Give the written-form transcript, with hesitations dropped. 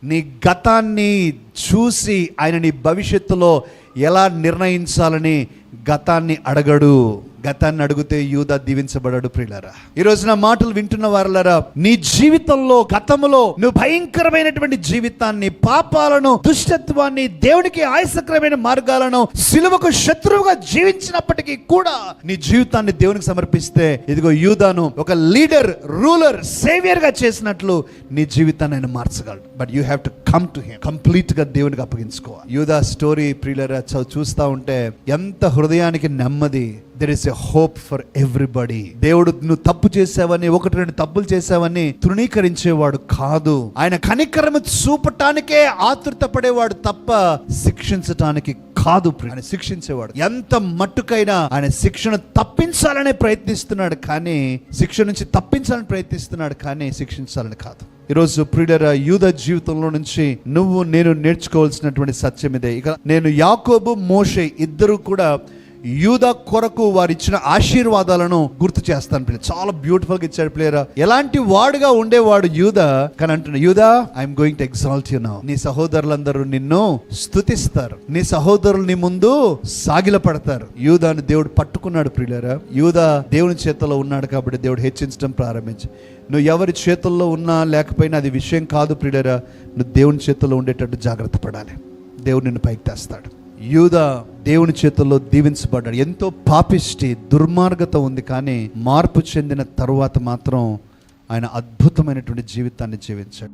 నీ గతాన్ని చూసి ఆయన నీ భవిష్యత్తులో ఎలా నిర్ణయించాలని గతాన్ని అడగడు. గతాన్ని అడిగితే యూదా దీవించబడాడు. ప్రియులారా, ఈ రోజు నా మాటలు వింటున్న వారులారా, నీ జీవితంలో గతంలో నువ్వు భయంకరమైనటువంటి జీవితాన్ని, పాపాలను, దుష్టత్వాన్ని, దేవునికి ఆయాసకరమైన మార్గాలను, సిలువకు శత్రువుగా జీవించినప్పటికీ కూడా నీ జీవితాన్ని దేవునికి సమర్పిస్తే, ఇదిగో యూదాను ఒక లీడర్, రూలర్, సేవియర్ గా చేసినట్లు నీ జీవితాన్ని ఆయన మార్చగలడు. But you have to come to him. Complete గా దేవునికి అప్పగించుకోవాలి. యూదా స్టోరీ ప్రియులారా చూస్తా ఉంటే ఎంత హృదయానికి నెమ్మది. There is a hope for everybody. దేవుడు నువ్వు తప్పు చేసావని, 1-2 తప్పులు చేసావని తృణీకరించేవాడు కాదు. ఆయన కనికరము చూపటానికే ఆతృత పడేవాడు తప్ప శిక్షించటానికి కాదు. ఆయన శిక్షించేవాడు. ఎంత మట్టుకైనా ఆయన శిక్షను తప్పించాలనే ప్రయత్నిస్తున్నాడు, కానీ శిక్ష నుంచి తప్పించాలని ప్రయత్నిస్తున్నాడు, కానీ శిక్షించాలని కాదు. ఈరోజు ప్రియులారా, యూదా జీవితంలో నుంచి నువ్వు నేను నేర్చుకోవాల్సినటువంటి సత్యం ఇదే. ఇక నేను యాకోబు, మోషే ఇద్దరు కూడా యూదా కొరకు వారు ఇచ్చిన ఆశీర్వాదాలను గుర్తు చేస్తాను. ప్రియ, చాలా బ్యూటిఫుల్ గా ఇచ్చాడు. ప్లేయర్ ఎలాంటి వాడుగా ఉండేవాడు యూదా, కానీ అంటున్నా, యూదా I'm going to exalt you now. నీ సహోదరులందరూ నిన్ను స్తుతిస్తారు, నీ సహోదరులు నీ ముందు సాగిల పడతారు. యూదాను దేవుడు పట్టుకున్నాడు. ప్రియులారా, యూదా దేవుని చేతిలో ఉన్నాడు కాబట్టి దేవుడు హెచ్చించడం ప్రారంభించి, నువ్వు ఎవరి చేతుల్లో ఉన్నా లేకపోయినా అది విషయం కాదు. ప్రియులారా, నువ్వు దేవుని చేతుల్లో ఉండేటట్టు జాగ్రత్త పడాలి. దేవుడు నిన్ను పైకి తెస్తాడు. యూదా దేవుని చేతుల్లో దీవించబడ్డాడు. ఎంతో పాపిష్టి, దుర్మార్గత ఉంది, కానీ మార్పు చెందిన తరువాత మాత్రం ఆయన అద్భుతమైనటువంటి జీవితాన్ని జీవించాడు.